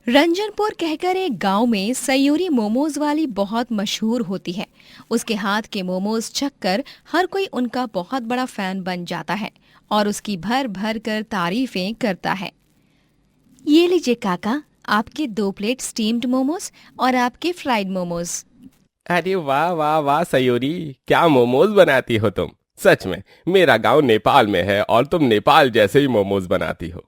रंजनपुर कहकर एक गांव में सयूरी मोमोज वाली बहुत मशहूर होती है। उसके हाथ के मोमोज चखकर हर कोई उनका बहुत बड़ा फैन बन जाता है और उसकी भर भर कर तारीफें करता है। ये लीजिए काका, आपके 2 प्लेट स्टीम्ड मोमोज और आपके फ्राइड मोमोज। अरे वाह वाह वाह सयोरी, क्या मोमोज बनाती हो तुम। सच में मेरा गांव नेपाल में है और तुम नेपाल जैसे ही मोमोज बनाती हो।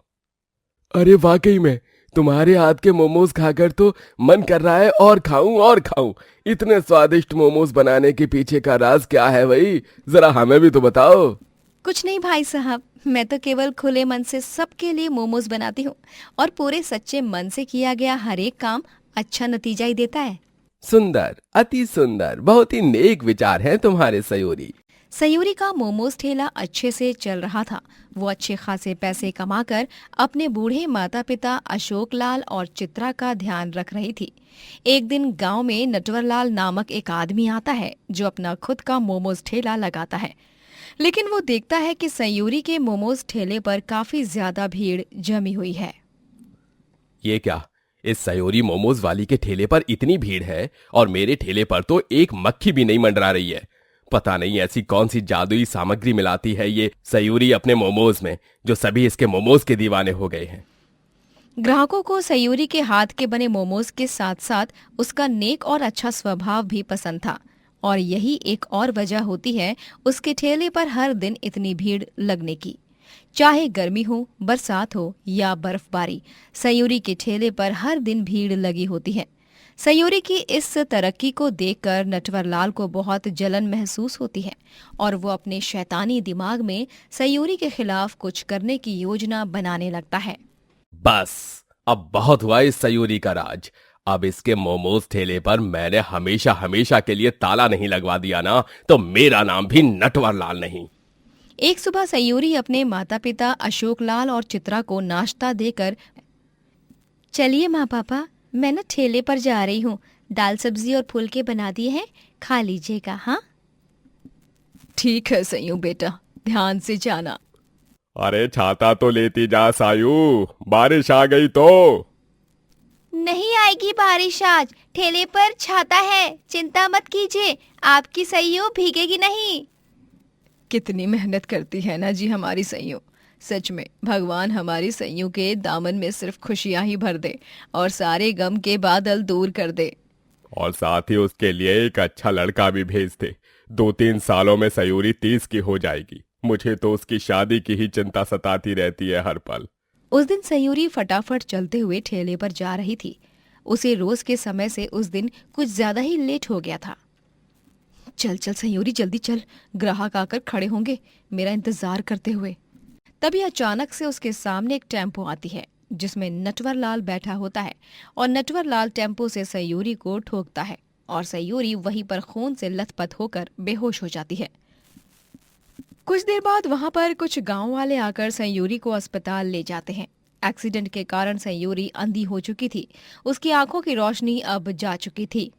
अरे वाकई में तुम्हारे हाथ के मोमोज खाकर तो मन कर रहा है और खाऊं और खाऊं। इतने स्वादिष्ट मोमोज बनाने के पीछे का राज क्या है भाई, जरा हमें भी तो बताओ। कुछ नहीं भाई साहब, मैं तो केवल खुले मन से सबके लिए मोमोज बनाती हूँ और पूरे सच्चे मन से किया गया हर एक काम अच्छा नतीजा ही देता है। सुंदर, अति सुंदर, बहुत ही नेक विचार हैं तुम्हारे सयोरी। सयूरी का मोमोज ठेला अच्छे से चल रहा था। वो अच्छे खासे पैसे कमाकर अपने बूढ़े माता पिता अशोक लाल और चित्रा का ध्यान रख रही थी। एक दिन गांव में नटवरलाल नामक एक आदमी आता है जो अपना खुद का मोमोज ठेला लगाता है। लेकिन वो देखता है कि सयूरी के मोमोज ठेले पर काफी ज्यादा भीड़ जमी हुई है। ये क्या, इस सयोरी मोमोज वाली के ठेले पर इतनी भीड़ है और मेरे ठेले पर तो एक मक्खी भी नहीं मंडरा रही है। पता नहीं ऐसी कौन सी जादुई सामग्री मिलाती है ये सयूरी अपने मोमोज में, जो सभी इसके मोमोज के दीवाने हो गए हैं। ग्राहकों को सयूरी के हाथ के बने मोमोज के साथ साथ उसका नेक और अच्छा स्वभाव भी पसंद था। और यही एक और वजह होती है उसके ठेले पर हर दिन इतनी भीड़ लगने की। चाहे गर्मी हो, बरसात हो या बर्फबारी, सयूरी के ठेले पर हर दिन भीड़ लगी होती है। सयूरी की इस तरक्की को देखकर नटवरलाल को बहुत जलन महसूस होती है और वो अपने शैतानी दिमाग में सयूरी के खिलाफ कुछ करने की योजना बनाने लगता है। बस, अब बहुत हुआ इस सयूरी का राज। अब इसके मोमोज ठेले पर मैंने हमेशा हमेशा के लिए ताला नहीं लगवा दिया ना, तो मेरा नाम भी नटवरलाल नहीं। एक सुबह सयूरी अपने माता पिता अशोक लाल और चित्रा को नाश्ता देकर, चलिए माँ पापा, मैं ना ठेले पर जा रही हूँ, दाल सब्जी और फुलके बना दिए हैं, खा लीजिएगा। हाँ ठीक है सयू बेटा, ध्यान से जाना। अरे छाता तो लेती जा सायू, बारिश आ गई तो। नहीं आएगी बारिश आज, ठेले पर छाता है, चिंता मत कीजिए, आपकी सईयो भीगेगी नहीं। कितनी मेहनत करती है ना जी हमारी सईयो। सच में भगवान हमारी सईयों के दामन में सिर्फ खुशियां ही भर दे और सारे गम के बादल दूर कर दे। और साथ ही उसके लिए एक अच्छा लड़का भी भेज दे। 2-3 सालों में सयूरी 30 की हो जाएगी। मुझे तो उसकी शादी की ही चिंता सताती रहती है हर पल। उस दिन सयूरी फटाफट चलते हुए ठेले पर जा रही थी। उसे रोज के समय से उस दिन कुछ ज्यादा ही लेट हो गया था। चल चल सयूरी, जल्दी चल, ग्राहक आकर खड़े होंगे मेरा इंतजार करते हुए। तभी अचानक से उसके सामने एक टेम्पो आती है जिसमें नटवरलाल बैठा होता है और नटवरलाल टेम्पो से सयूरी को ठोकता है और सयूरी वहीं पर खून से लथपथ होकर बेहोश हो जाती है। कुछ देर बाद वहां पर कुछ गांव वाले आकर सयूरी को अस्पताल ले जाते हैं। एक्सीडेंट के कारण सयूरी अंधी हो चुकी थी, उसकी आंखों की रोशनी अब जा चुकी थी।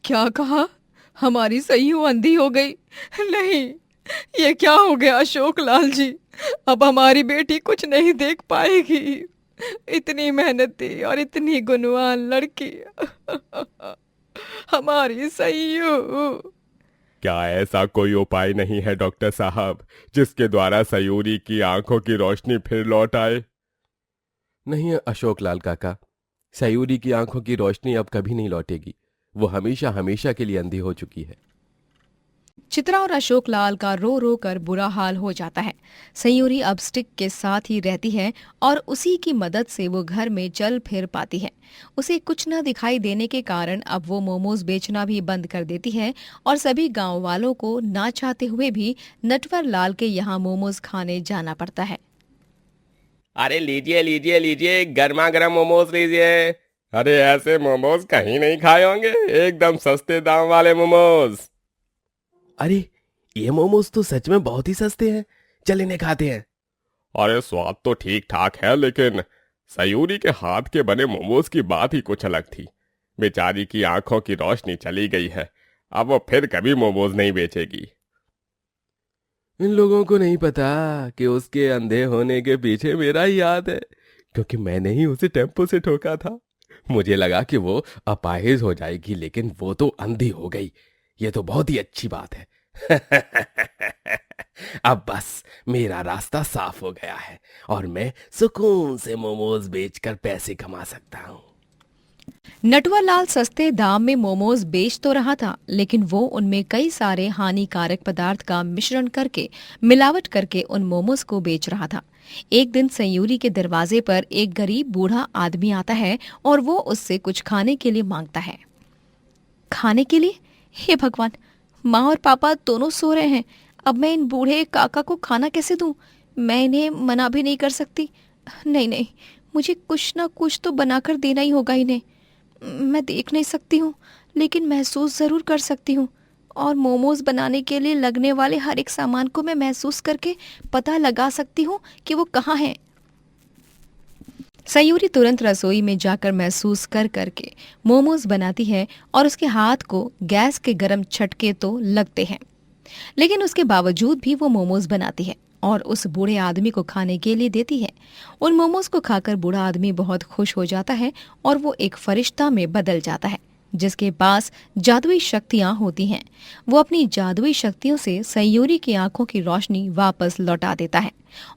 क्या कहा, हमारी सईयू अंधी हो गई? नहीं, ये क्या हो गया अशोक लाल जी, अब हमारी बेटी कुछ नहीं देख पाएगी। इतनी मेहनती और इतनी गुणवान लड़की हमारी सईयू। क्या ऐसा कोई उपाय नहीं है डॉक्टर साहब, जिसके द्वारा सयूरी की आंखों की रोशनी फिर लौट आए? नहीं अशोक लाल काका, सयूरी की आंखों की रोशनी अब कभी नहीं लौटेगी। वो हमेशा हमेशा के लिए अंधी हो चुकी है। चित्रा और अशोक लाल का रो रो कर बुरा हाल हो जाता है। सयूरी अब स्टिक के साथ ही रहती है और उसी की मदद से वो घर में चल फिर पाती है। उसे कुछ न दिखाई देने के कारण अब वो मोमोज बेचना भी बंद कर देती है और सभी गांव वालों को ना चाहते हुए भी नटवर लाल के यहाँ मोमोज खाने जाना पड़ता है। अरे लीजिए लीजिए लीजिए, गर्मा गर्म मोमोज लीजिए। अरे ऐसे मोमोज कहीं नहीं खाए होंगे, एकदम सस्ते दाम वाले मोमोज। अरे ये मोमोज तो सच में बहुत ही सस्ते हैं, चल इन्हें खाते हैं। अरे स्वाद तो ठीक ठाक है, लेकिन सयूरी के हाथ के बने मोमोज की बात ही कुछ अलग थी। बेचारी की आंखों की रोशनी चली गई है, अब वो फिर कभी मोमोज नहीं बेचेगी। इन लोगों को नहीं पता कि उसके अंधे होने के पीछे मेरा ही हाथ है, क्योंकि मैंने ही उसे टेम्पो से ठोका था। मुझे लगा कि वो अपाहिज हो जाएगी, लेकिन वो तो अंधी हो गई। ये तो बहुत ही अच्छी बात है। अब बस मेरा रास्ता साफ हो गया है और मैं सुकून से मोमोज बेचकर पैसे कमा सकता हूँ। नटवरलाल सस्ते दाम में मोमोज बेच तो रहा था, लेकिन वो उनमें कई सारे हानिकारक पदार्थ का मिश्रण करके, मिलावट करके उन मोमोज को बेच रहा था। एक दिन सयूरी के दरवाजे पर एक गरीब बूढ़ा आदमी आता है और वो उससे कुछ खाने के लिए मांगता है। खाने के लिए? हे भगवान, माँ और पापा दोनों सो रहे हैं। अब मैं इन बूढ़े काका को खाना कैसे दूं? मैं इन्हें मना भी नहीं कर सकती। नहीं नहीं, मुझे कुछ ना कुछ तो बनाकर देना ही होगा इन्हें। मैं देख नहीं सकती हूँ, लेकिन महसूस ज़रूर कर सकती हूँ। और मोमोज बनाने के लिए लगने वाले हर एक सामान को मैं महसूस करके पता लगा सकती हूँ कि वो कहाँ है। सयूरी तुरंत रसोई में जाकर महसूस कर करके मोमोज बनाती है और उसके हाथ को गैस के गर्म झटके तो लगते हैं, लेकिन उसके बावजूद भी वो मोमोज बनाती है और उस बूढ़े आदमी को खाने के लिए देती है। उन मोमोज को खाकर बूढ़ा आदमी बहुत खुश हो जाता है और वो एक फरिश्ता में बदल जाता है जिसके पास जादुई शक्तियां होती हैं। वो अपनी जादुई शक्तियों से सयूरी की आंखों की रोशनी वापस लौटा देता है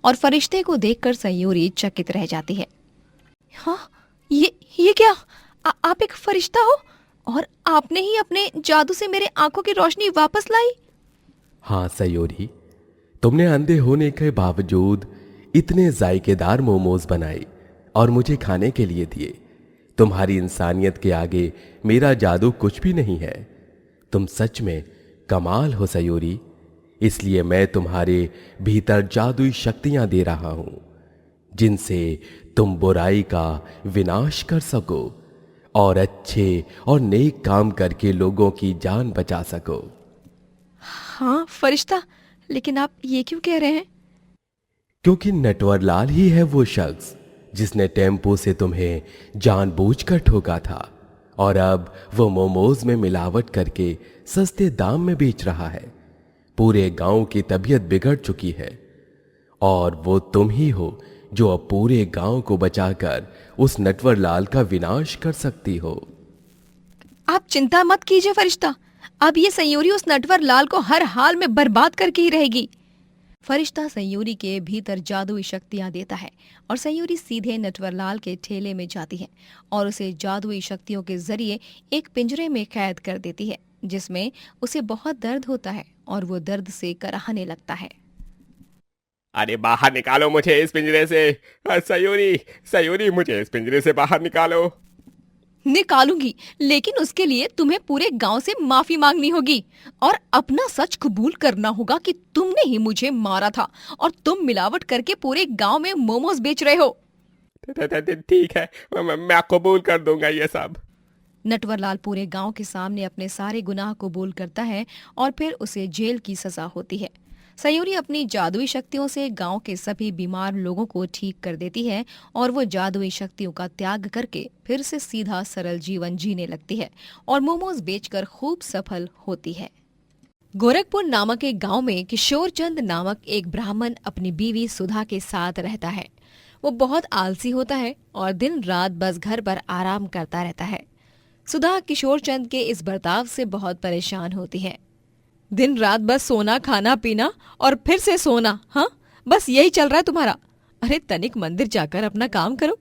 और फरिश्ते को देखकर सयूरी चकित रह जाती है। हाँ, ये क्या? आप एक फरिश्ता हो और आपने ही अपने जादू से मेरे आंखों की रोशनी वापस लाई? हाँ सयोरी, तुमने अंधे होने के बावजूद इतने जायकेदार मोमोज बनाए और मुझे खाने के लिए दिए। तुम्हारी इंसानियत के आगे मेरा जादू कुछ भी नहीं है। तुम सच में कमाल हो सयोरी, इसलिए मैं तुम्हारे भीतर जादुई शक्तियां दे रहा हूं जिनसे तुम बुराई का विनाश कर सको और अच्छे और नेक काम करके लोगों की जान बचा सको। हाँ फरिश्ता, लेकिन आप ये क्यों कह रहे हैं? क्योंकि नटवरलाल ही है वो शख्स जिसने टेम्पो से तुम्हें जानबूझकर ठोका था और अब वो मोमोज में मिलावट करके सस्ते दाम में बेच रहा है। पूरे गांव की तबीयत बिगड़ चुकी है और वो तुम ही हो जो अब पूरे गांव को बचाकर उस नटवरलाल का विनाश कर सकती हो। आप चिंता मत कीजिए फरिश्ता, अब ये सयूरी उस नटवरलाल को हर हाल में बर्बाद करके ही रहेगी। फरिश्ता सयूरी के भीतर जादुई शक्तियां देता है और सयूरी सीधे नटवरलाल के ठेले में जाती है और उसे जादुई शक्तियों के जरिए एक पिंजरे में कैद कर देती है जिसमें उसे बहुत दर्द होता है और वो दर्द से कराहने लगता है। अरे बाहर निकालो मुझे इस पिंजरे से। सयूरी, सयूरी, मुझे इस पिंजरे से बाहर निकालो। निकालूंगी, लेकिन उसके लिए तुम्हें पूरे गांव से माफी मांगनी होगी और अपना सच कबूल करना होगा कि तुमने ही मुझे मारा था और तुम मिलावट करके पूरे गांव में मोमोज बेच रहे हो। ठीक है, मैं कबूल कर दूंगा ये सब। नटवरलाल पूरे गांव के सामने अपने सारे गुनाह कबूल करता है और फिर उसे जेल की सजा होती है। सयूरी अपनी जादुई शक्तियों से गांव के सभी बीमार लोगों को ठीक कर देती है और वो जादुई शक्तियों का त्याग करके फिर से सीधा सरल जीवन जीने लगती है और मोमोज बेचकर खूब सफल होती है। गोरखपुर नामक एक गांव में किशोर चंद नामक एक ब्राह्मण अपनी बीवी सुधा के साथ रहता है। वो बहुत आलसी होता है और दिन रात बस घर पर आराम करता रहता है। सुधा किशोर चंद के इस बर्ताव से बहुत परेशान होती है। दिन रात बस सोना, खाना, पीना और फिर से सोना, हाँ बस यही चल रहा है तुम्हारा। अरे तनिक मंदिर जाकर अपना काम करो।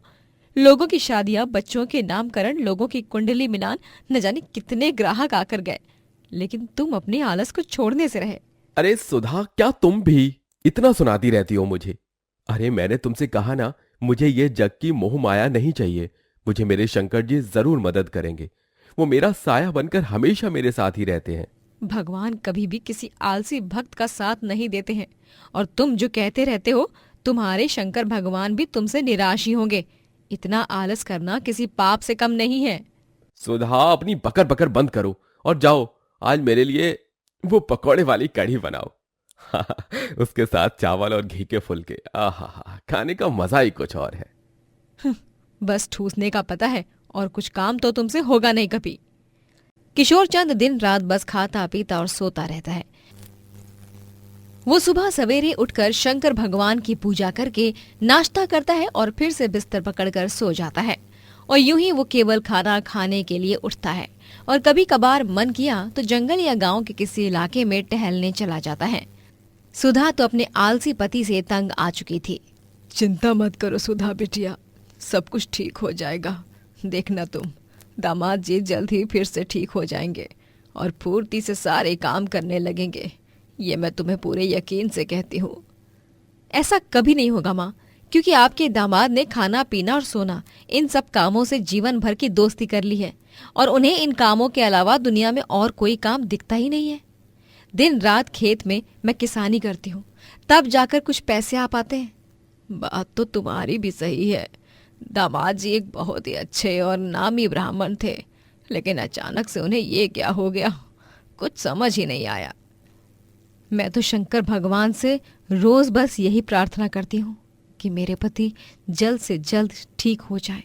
लोगों की शादियां, बच्चों के नामकरण, लोगों की कुंडली मिलान, न जाने कितने ग्राहक आकर गए, लेकिन तुम अपने आलस को छोड़ने से रहे। अरे सुधा, क्या तुम भी इतना सुनाती रहती हो मुझे? अरे मैंने तुमसे कहा ना, मुझे ये जग की मोह माया नहीं चाहिए। मुझे मेरे शंकर जी जरूर मदद करेंगे। वो मेरा साया बनकर हमेशा मेरे साथ ही रहते हैं। भगवान कभी भी किसी आलसी भक्त का साथ नहीं देते हैं और तुम जो कहते रहते हो, तुम्हारे शंकर भगवान भी तुमसे निराश ही होंगे। इतना आलस करना किसी पाप से कम नहीं है। सुधा, अपनी बकर बकर बंद करो और जाओ आज मेरे लिए वो पकौड़े वाली कढ़ी बनाओ। उसके साथ चावल और घी के फुलके, आहा, खाने का मजा ही कुछ और है। बस ठूसने का पता है और कुछ काम तो तुमसे होगा नहीं कभी। किशोर चंद दिन रात बस खाता पीता और सोता रहता है। वो सुबह सवेरे उठकर शंकर भगवान की पूजा करके नाश्ता करता है और फिर से बिस्तर पकड़कर सो जाता है। और यूं ही वो केवल खाना खाने के लिए उठता है और कभी कभार मन किया तो जंगल या गांव के किसी इलाके में टहलने चला जाता है। सुधा तो अपने आलसी पति से तंग आ चुकी थी। चिंता मत करो सुधा बिटिया, सब कुछ ठीक हो जाएगा। देखना तुम, दामाद जी जल्द ही फिर से ठीक हो जाएंगे और फुर्ती से सारे काम करने लगेंगे। ये मैं तुम्हें पूरे यकीन से कहती हूँ। ऐसा कभी नहीं होगा माँ, क्योंकि आपके दामाद ने खाना पीना और सोना इन सब कामों से जीवन भर की दोस्ती कर ली है और उन्हें इन कामों के अलावा दुनिया में और कोई काम दिखता ही नहीं है। दिन रात खेत में मैं किसानी करती हूँ, तब जाकर कुछ पैसे आ पाते हैं। बात तो तुम्हारी भी सही है। दामाद जी एक बहुत ही अच्छे और नामी ब्राह्मण थे, लेकिन अचानक से उन्हें ये क्या हो गया, कुछ समझ ही नहीं आया। मैं तो शंकर भगवान से रोज बस यही प्रार्थना करती हूँ कि मेरे पति जल्द से जल्द ठीक हो जाए।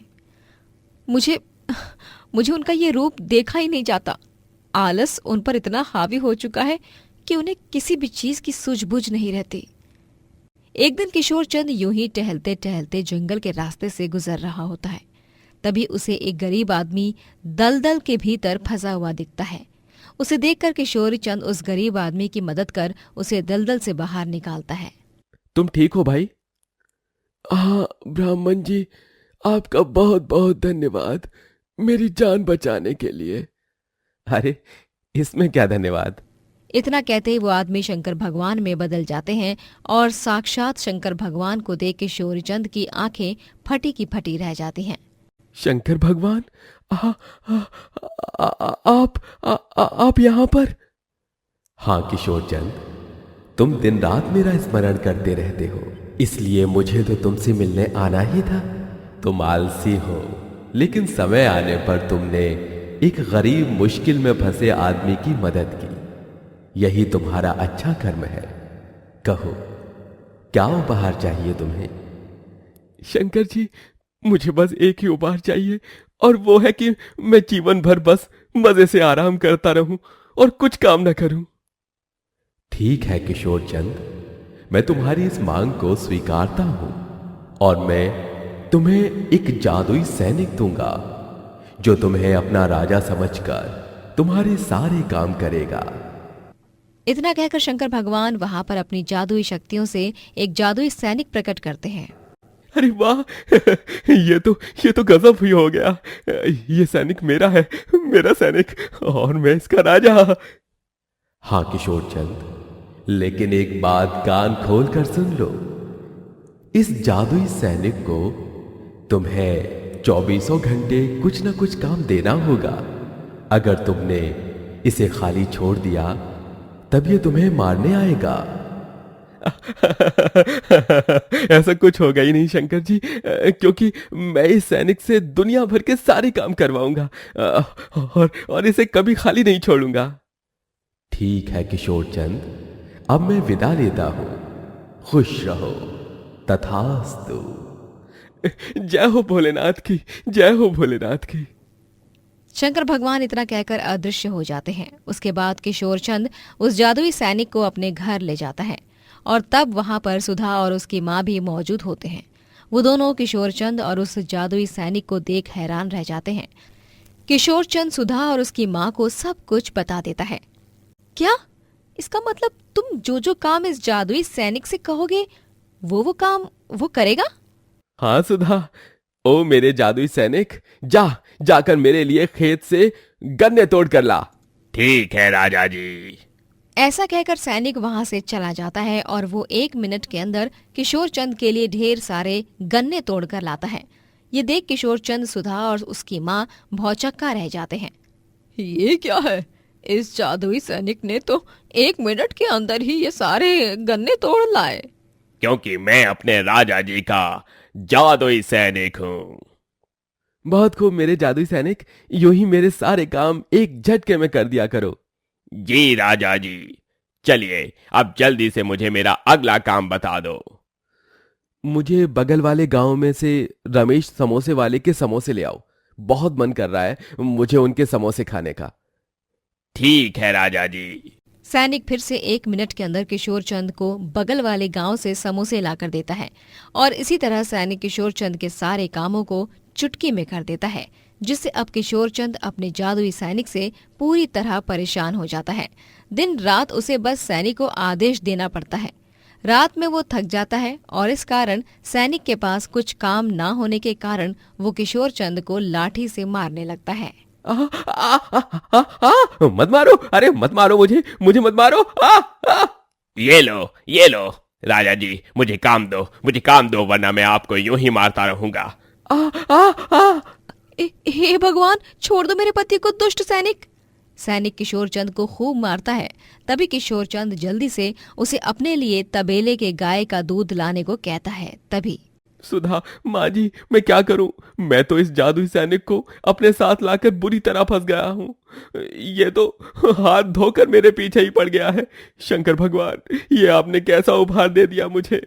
मुझे उनका ये रूप देखा ही नहीं जाता। आलस उन पर इतना हावी हो चुका है कि उन्हें किसी भी चीज की सूझबूझ नहीं रहती। एक दिन किशोर चंद यूं ही टहलते टहलते जंगल के रास्ते से गुजर रहा होता है। तभी उसे एक गरीब आदमी दलदल के भीतर फंसा हुआ दिखता है। उसे देखकर किशोर चंद उस गरीब आदमी की मदद कर उसे दलदल से बाहर निकालता है। तुम ठीक हो भाई? हाँ ब्राह्मण जी, आपका बहुत बहुत धन्यवाद मेरी जान बचाने के लिए। अरे इसमें क्या धन्यवाद। इतना कहते ही वो आदमी शंकर भगवान में बदल जाते हैं और साक्षात शंकर भगवान को देख किशोर चंद की आंखें फटी की फटी रह जाती हैं। शंकर भगवान, आप यहाँ पर? हाँ किशोर चंद, तुम दिन रात मेरा स्मरण करते रहते हो, इसलिए मुझे तो तुमसे मिलने आना ही था। तुम आलसी हो, लेकिन समय आने पर तुमने एक गरीब मुश्किल में फंसे आदमी की मदद की। यही तुम्हारा अच्छा कर्म है। कहो, क्या उपहार चाहिए तुम्हें? शंकर जी, मुझे बस एक ही उपहार चाहिए, और वो है कि मैं जीवन भर बस मजे से आराम करता रहूं और कुछ काम न करूं। ठीक है किशोर चंद, मैं तुम्हारी इस मांग को स्वीकारता हूं और मैं तुम्हें एक जादुई सैनिक दूंगा जो तुम्हें अपना राजा समझकर तुम्हारे सारे काम करेगा। इतना कहकर शंकर भगवान वहां पर अपनी जादुई शक्तियों से एक जादुई सैनिक प्रकट करते हैं। अरे वाह, ये तो गजब ही हो गया। ये सैनिक मेरा है, मेरा सैनिक, और मैं इसका राजा। हाँ किशोर चंद, लेकिन एक बात कान खोल कर सुन लो। इस जादुई सैनिक को तुम्हें 24 घंटे कुछ न कुछ काम देना होगा। अगर तुमने इसे खाली छोड़ दिया तब ये तुम्हें मारने आएगा। ऐसा कुछ होगा ही नहीं शंकर जी, क्योंकि मैं इस सैनिक से दुनिया भर के सारे काम करवाऊंगा और इसे कभी खाली नहीं छोड़ूंगा। ठीक है किशोर चंद, अब मैं विदा लेता हूं। खुश रहो। तथास्तु। जय हो भोलेनाथ की, जय हो भोलेनाथ की। शंकर भगवान इतना कहकर अदृश्य हो जाते हैं। उसके बाद किशोर चंद उस जादुई सैनिक को अपने घर ले जाता है और तब वहां पर सुधा और उसकी माँ भी मौजूद होते हैं। वो दोनों किशोर चंद और उस जादुई सैनिक को देख हैरान रह जाते हैं। किशोर चंद सुधा और उसकी माँ को सब कुछ बता देता है। क्या? इसका मतलब तुम जो काम इस जादुई सैनिक से कहोगे वो काम वो करेगा? हाँ सुधा, ओ मेरे जादुई सैनिक, जाकर मेरे लिए खेत से गन्ने तोड़ कर ला। ठीक है राजा जी। ऐसा कहकर सैनिक वहां से चला जाता है और वो 1 मिनट के अंदर किशोर चंद के लिए ढेर सारे गन्ने तोड़कर लाता है। ये देख किशोर चंद, सुधा और उसकी माँ भौचक्का रह जाते हैं। ये क्या है? इस जादुई सैनिक ने तो 1 मिनट के अंदर ही ये सारे गन्ने तोड़ लाए। क्योंकि मैं अपने राजा जी का जादुई सैनिक हूँ। बहुत खूब मेरे जादुई सैनिक, यूं ही मेरे सारे काम एक झटके में कर दिया करो। जी राजा जी। चलिए अब जल्दी से मुझे मेरा अगला काम बता दो। मुझे बगल वाले गांव में से रमेश समोसे वाले के समोसे ले आओ। बहुत मन कर रहा है मुझे उनके समोसे खाने का। ठीक है राजा जी। सैनिक फिर से 1 मिनट के अंदर किशोर चंद को बगल वाले गांव से समोसे लाकर देता है और इसी तरह सैनिक किशोर चंद के सारे कामों को चुटकी में कर देता है, जिससे अब किशोरचंद अपने जादुई सैनिक से पूरी तरह परेशान हो जाता है। दिन रात उसे बस सैनिक को आदेश देना पड़ता है। रात में वो थक जाता है और इस कारण सैनिक के पास कुछ काम ना होने के कारण वो किशोरचंद को लाठी से मारने लगता है। मत मारो, अरे मत मारो, मुझे मुझे मत मारो। ये लो राजा जी, मुझे काम दो वरना मैं आपको यूं ही मारता रहूंगा। हे भगवान, छोड़ दो मेरे पति को, दुष्ट सैनिक। सैनिक किशोरचंद को खूब मारता है। तभी किशोरचंद जल्दी से उसे अपने लिए तबेले के गाय का दूध लाने को कहता है। तभी सुधा, माँ जी, मैं क्या करूं? मैं तो इस जादुई सैनिक को अपने साथ लाकर बुरी तरह फंस गया हूं। ये तो हाथ धोकर मेरे पीछे ही पड़ गया है। शंकर भगवान, ये आपने कैसा उपहार दे दिया मुझे?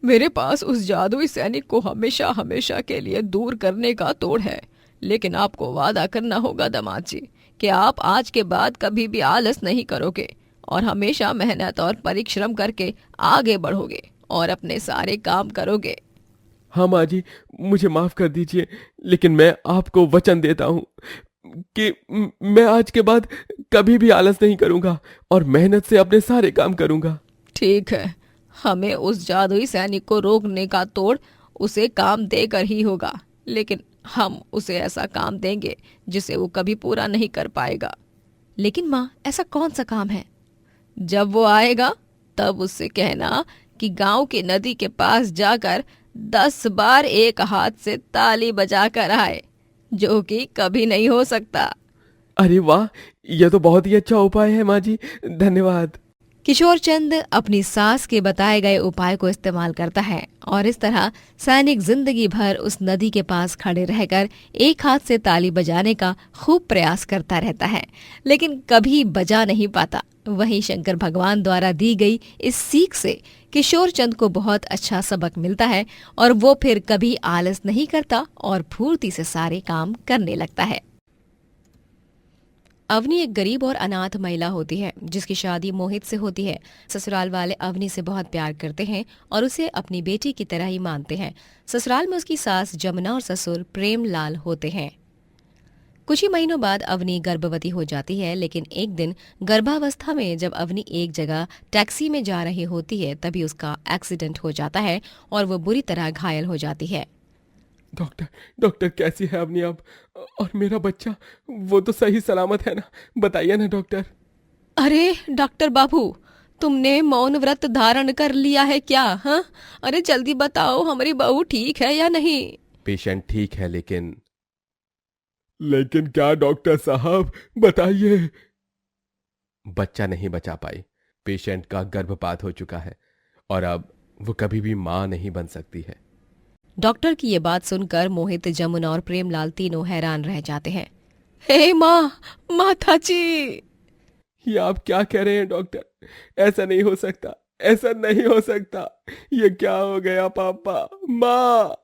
मेरे पास उस जादुई सैनिक को हमेशा हमेशा के लिए दूर करने का तोड़ है, लेकिन आपको वादा करना होगा दामाद जी कि आप आज के बाद कभी भी आलस नहीं करोगे और हमेशा मेहनत और परिश्रम करके आगे बढ़ोगे और अपने सारे काम करोगे। हाँ माँ जी, मुझे माफ कर दीजिए, लेकिन मैं आपको वचन देता हूँ कि मैं आज के बाद कभी भी आलस नहीं करूंगा और मेहनत से अपने सारे काम करूंगा। ठीक है, हमें उस जादुई सैनिक को रोकने का तोड़ उसे काम देकर ही होगा, लेकिन हम उसे ऐसा काम देंगे जिसे वो कभी पूरा नहीं कर पाएगा। लेकिन माँ, ऐसा कौन सा काम है? जब वो आएगा तब उससे कहना कि गांव की नदी के पास जाकर 10 बार एक हाथ से ताली बजा कर आए, जो कि कभी नहीं हो सकता। अरे वाह, यह तो बहुत ही अच्छा उपाय है माँ जी, धन्यवाद। किशोरचंद अपनी सास के बताए गए उपाय को इस्तेमाल करता है और इस तरह सैनिक जिंदगी भर उस नदी के पास खड़े रहकर एक हाथ से ताली बजाने का खूब प्रयास करता रहता है, लेकिन कभी बजा नहीं पाता। वहीं शंकर भगवान द्वारा दी गई इस सीख से किशोरचंद को बहुत अच्छा सबक मिलता है और वो फिर कभी आलस नहीं करता और फुर्ती से सारे काम करने लगता है। अवनी एक गरीब और अनाथ महिला होती है जिसकी शादी मोहित से होती है। ससुराल वाले अवनी से बहुत प्यार करते हैं और उसे अपनी बेटी की तरह ही मानते हैं। ससुराल में उसकी सास जमुना और ससुर प्रेमलाल होते हैं। कुछ ही महीनों बाद अवनी गर्भवती हो जाती है, लेकिन एक दिन गर्भावस्था में जब अवनी एक जगह टैक्सी में जा रही होती है तभी उसका एक्सीडेंट हो जाता है और वो बुरी तरह घायल हो जाती है। डॉक्टर कैसी है अवनी अब? और मेरा बच्चा, वो तो सही सलामत है ना? बताइए ना डॉक्टर। अरे डॉक्टर बाबू, तुमने मौन व्रत धारण कर लिया है क्या? हाँ, अरे जल्दी बताओ, हमारी बहू ठीक है या नहीं? पेशेंट ठीक है, लेकिन क्या डॉक्टर साहब, बताइए। बच्चा नहीं बचा पाई। पेशेंट का गर्भपात हो चुका है और अब वो कभी भी मां नहीं बन सकती है। डॉक्टर की ये बात सुनकर मोहित, जमुना और प्रेमलाल तीनों हैरान रह जाते हैं। हे माँ, माता जी! ये आप क्या कह रहे हैं डॉक्टर? ऐसा नहीं हो सकता, ऐसा नहीं हो सकता। ये क्या हो गया पापा? माँ!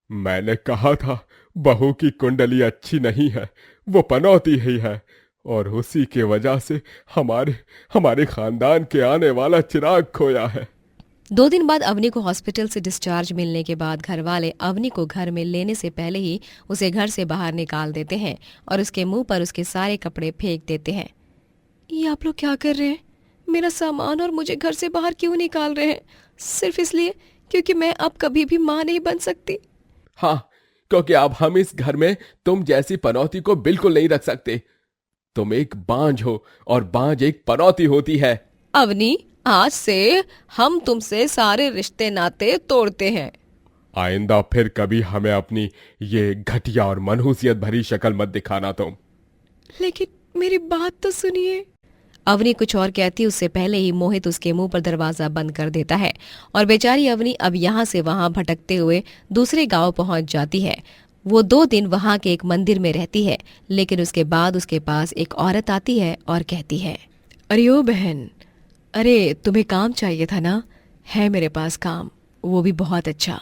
मैंने कहा था बहू की कुंडली अच्छी नहीं है, वो पनौती ही है और उसी के वजह से हमारे खानदान के आने वाला चिराग खोया है। 2 दिन बाद अवनी को हॉस्पिटल से डिस्चार्ज मिलने के बाद घर वाले अवनी को घर में लेने से पहले ही उसे घर से बाहर निकाल देते हैं और उसके मुंह पर उसके सारे कपड़े फेंक देते हैं। ये आप लोग क्या कर रहे हैं? मेरा सामान और मुझे घर से बाहर क्यों निकाल रहे हैं? सिर्फ इसलिए क्योंकि मैं अब कभी भी माँ नहीं बन सकती? हाँ, क्योंकि अब हम इस घर में तुम जैसी पनौती को बिल्कुल नहीं रख सकते। तुम एक बांझ हो और बांझ एक पनौती होती है। अवनी, आज से हम तुमसे सारे रिश्ते नाते तोड़ते हैं। आइंदा फिर कभी हमें अपनी ये घटिया और मनहूसियत भरी शक्ल मत दिखाना तुम। लेकिन मेरी बात तो सुनिए। अवनी कुछ और कहती उससे पहले ही मोहित उसके मुंह पर दरवाजा बंद कर देता है और बेचारी अवनी अब यहाँ से वहां भटकते हुए दूसरे गांव पहुंच जाती है। वो 2 दिन वहां के एक मंदिर में रहती है, लेकिन उसके बाद उसके पास एक औरत आती है और कहती है, अरे ओ बहन, अरे तुम्हें काम चाहिए था ना? है मेरे पास काम, वो भी बहुत अच्छा।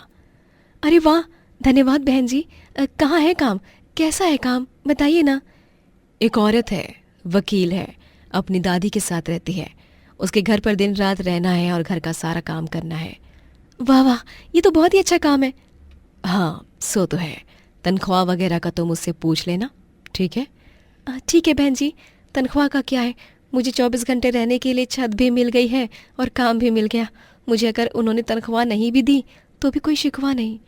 अरे वाह, धन्यवाद बहन जी। कहाँ है काम? कैसा है काम, बताइए ना। एक औरत है, वकील है, अपनी दादी के साथ रहती है। उसके घर पर दिन रात रहना है और घर का सारा काम करना है। वाह वाह, ये तो बहुत ही अच्छा काम है। हाँ, सो तो है, तनख्वाह वगैरह का तो मुझसे पूछ लेना, ठीक है? ठीक है बहन जी, तनख्वाह का क्या है, मुझे 24 घंटे रहने के लिए छत भी मिल गई है और काम भी मिल गया। मुझे अगर उन्होंने तनख्वाह नहीं भी दी तो भी कोई शिकवा नहीं।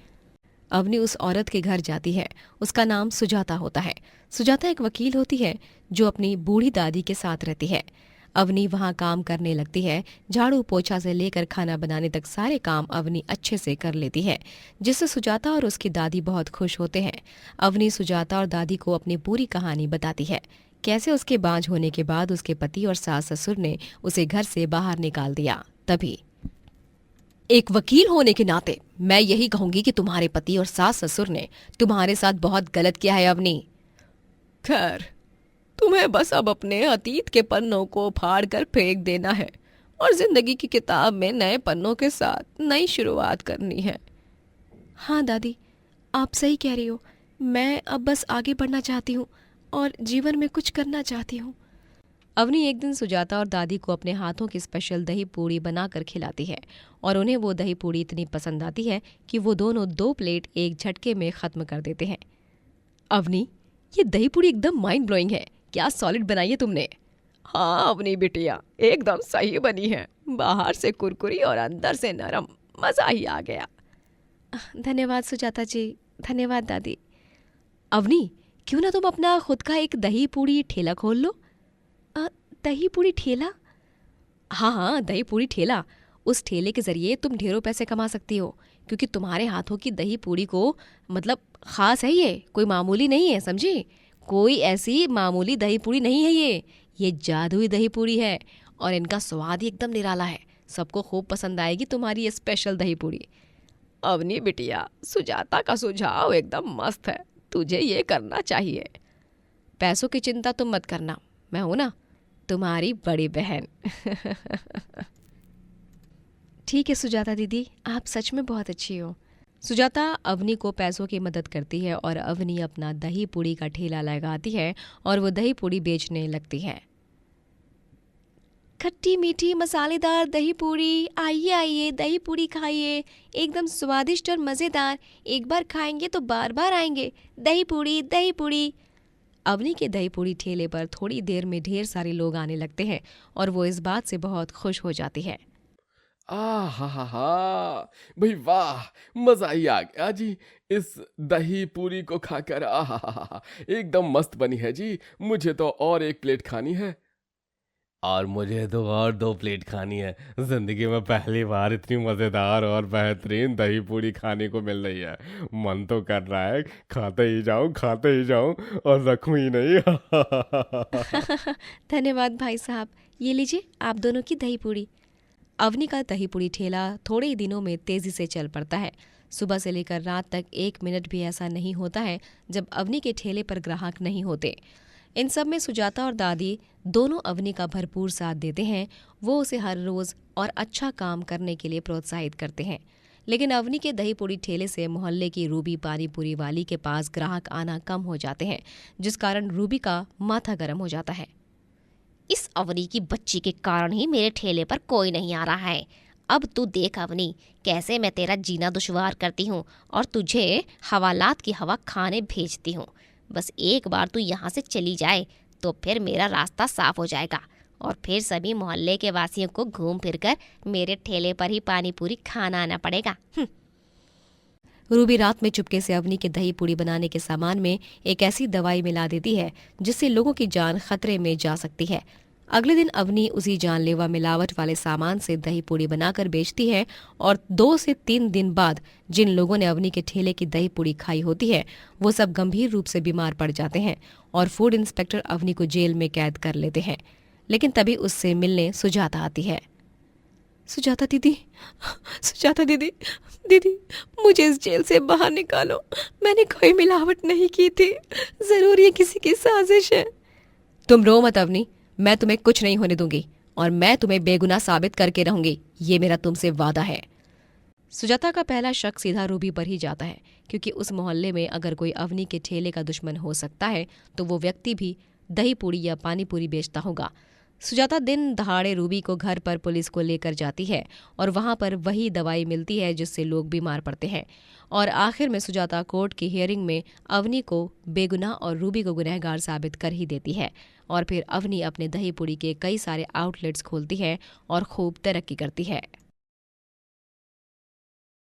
अवनी उस औरत के घर जाती है। उसका नाम सुजाता होता है। सुजाता एक वकील होती है जो अपनी बूढ़ी दादी के साथ रहती है। अवनी वहाँ काम करने लगती है। झाड़ू पोछा से लेकर खाना बनाने तक सारे काम अवनी अच्छे से कर लेती है, जिससे सुजाता और उसकी दादी बहुत खुश होते हैं। अवनी सुजाता और दादी को अपनी पूरी कहानी बताती है, कैसे उसके बांझ होने के बाद उसके पति और सास ससुर ने उसे घर से बाहर निकाल दिया। तभी एक वकील होने के नाते मैं यही कहूंगी कि तुम्हारे पति और सास ससुर ने तुम्हारे साथ बहुत गलत किया है अवनी। खैर, तुम्हें बस अब अपने अतीत के पन्नों को फाड़ कर फेंक देना है और जिंदगी की किताब में नए पन्नों के साथ नई शुरुआत करनी है। हाँ दादी, आप सही कह रही हो। मैं अब बस आगे बढ़ना चाहती हूँ और जीवन में कुछ करना चाहती हूँ। अवनी एक दिन सुजाता और दादी को अपने हाथों की स्पेशल दही पूड़ी बनाकर खिलाती है और उन्हें वो दही पूड़ी इतनी पसंद आती है कि वो दोनों 2 प्लेट एक झटके में ख़त्म कर देते हैं। अवनी, ये दही पूड़ी एकदम माइंड ब्लोइंग है। क्या सॉलिड बनाई है तुमने। हाँ अवनी बिटिया, एकदम सही बनी है। बाहर से कुरकुरी और अंदर से नरम, मज़ा ही आ गया। धन्यवाद सुजाता जी। धन्यवाद दादी। अवनी, क्यों ना तुम अपना खुद का एक दही पूड़ी ठेला खोल लो। दही पूड़ी ठेला? हाँ, दही पूड़ी ठेला। उस ठेले के जरिए तुम ढेरों पैसे कमा सकती हो, क्योंकि तुम्हारे हाथों की दही पूड़ी को मतलब खास है, ये कोई मामूली नहीं है, समझी? कोई ऐसी मामूली दही पूड़ी नहीं है ये जादुई दही पूड़ी है और इनका स्वाद ही एकदम निराला है। सबको खूब पसंद आएगी तुम्हारी ये स्पेशल दही पूड़ी। अवनी बिटिया, सुजाता का सुझाव एकदम मस्त है, तुझे ये करना चाहिए। पैसों की चिंता तुम मत करना, मैं हूं ना, तुम्हारी बड़ी बहन। ठीक है सुजाता दीदी, आप सच में बहुत अच्छी हो। सुजाता अवनी को पैसों की मदद करती है और अवनी अपना दही पूड़ी का ठेला लगाती है और वो दही पूड़ी बेचने लगती है। खट्टी मीठी मसालेदार दही पूड़ी, आइए आइए दही पूड़ी खाइए, एकदम स्वादिष्ट और मज़ेदार। एक बार खाएंगे तो बार बार आएंगे। दही पूड़ी, दही पूड़ी। अवनी के दही पूड़ी ठेले पर थोड़ी देर में ढेर सारे लोग आने लगते हैं और वो इस बात से बहुत खुश हो जाती है। हा भाई वाह, मजा ही आ गया जी इस दही पूरी को खाकर। हा एकदम मस्त बनी है जी। मुझे तो और 1 प्लेट खानी है। और मुझे तो और 2 प्लेट खानी है। जिंदगी में पहली बार इतनी मजेदार और बेहतरीन दही पूड़ी खाने को मिल रही है। मन तो कर रहा है खाते ही जाऊं और रखूं ही नहीं। धन्यवाद भाई साहब, ये लीजिए आप दोनों की दही पूड़ी। अवनी का दही पूड़ी ठेला थोड़े ही दिनों में तेजी से चल पड़ता है। सुबह से लेकर रात तक 1 मिनट भी ऐसा नहीं होता है जब अवनी के ठेले पर ग्राहक नहीं होते। इन सब में सुजाता और दादी दोनों अवनी का भरपूर साथ देते हैं। वो उसे हर रोज़ और अच्छा काम करने के लिए प्रोत्साहित करते हैं। लेकिन अवनी के दही पूड़ी ठेले से मोहल्ले की रूबी पानी पूरी वाली के पास ग्राहक आना कम हो जाते हैं, जिस कारण रूबी का माथा गर्म हो जाता है। इस अवनी की बच्ची के कारण ही मेरे ठेले पर कोई नहीं आ रहा है। अब तू देख अवनी, कैसे मैं तेरा जीना दुश्वार करती हूँ और तुझे हवालात की हवा खाने भेजती हूँ। बस एक बार तू यहाँ से चली जाए तो फिर मेरा रास्ता साफ हो जाएगा और फिर सभी मोहल्ले के वासियों को घूम फिर कर मेरे ठेले पर ही पानी पूरी खाना आना पड़ेगा। रूबी रात में चुपके से अवनी के दही पूड़ी बनाने के सामान में एक ऐसी दवाई मिला देती है जिससे लोगों की जान खतरे में जा सकती है। अगले दिन अवनी उसी जानलेवा मिलावट वाले सामान से दही पूड़ी बनाकर बेचती है और 2 से 3 दिन बाद जिन लोगों ने अवनी के ठेले की दही पूड़ी खाई होती है वो सब गंभीर रूप से बीमार पड़ जाते हैं और फूड इंस्पेक्टर अवनी को जेल में कैद कर लेते हैं। लेकिन तभी उससे मिलने सुजाता आती है। सुजाता दीदी, दीदी मुझे इस जेल से बाहर निकालो। मैंने कोई मिलावट नहीं की थी, जरूर ये किसी की साजिश है। तुम रो मत अवनी, मैं तुम्हें कुछ नहीं होने दूंगी और मैं तुम्हें बेगुनाह साबित करके रहूंगी, ये मेरा तुमसे वादा है। सुजाता का पहला शक सीधा रूबी पर ही जाता है, क्योंकि उस मोहल्ले में अगर कोई अवनी के ठेले का दुश्मन हो सकता है तो वो व्यक्ति भी दही पूड़ी या पानी पूरी बेचता होगा। सुजाता दिन दहाड़े रूबी को घर पर पुलिस को लेकर जाती है और वहां पर वही दवाई मिलती है जिससे लोग बीमार पड़ते हैं। और आखिर में सुजाता कोर्ट की हियरिंग में अवनी को बेगुनाह और रूबी को गुनहगार साबित कर ही देती है। और फिर अवनी अपने दही पूड़ी के कई सारे आउटलेट्स खोलती है और खूब तरक्की करती है।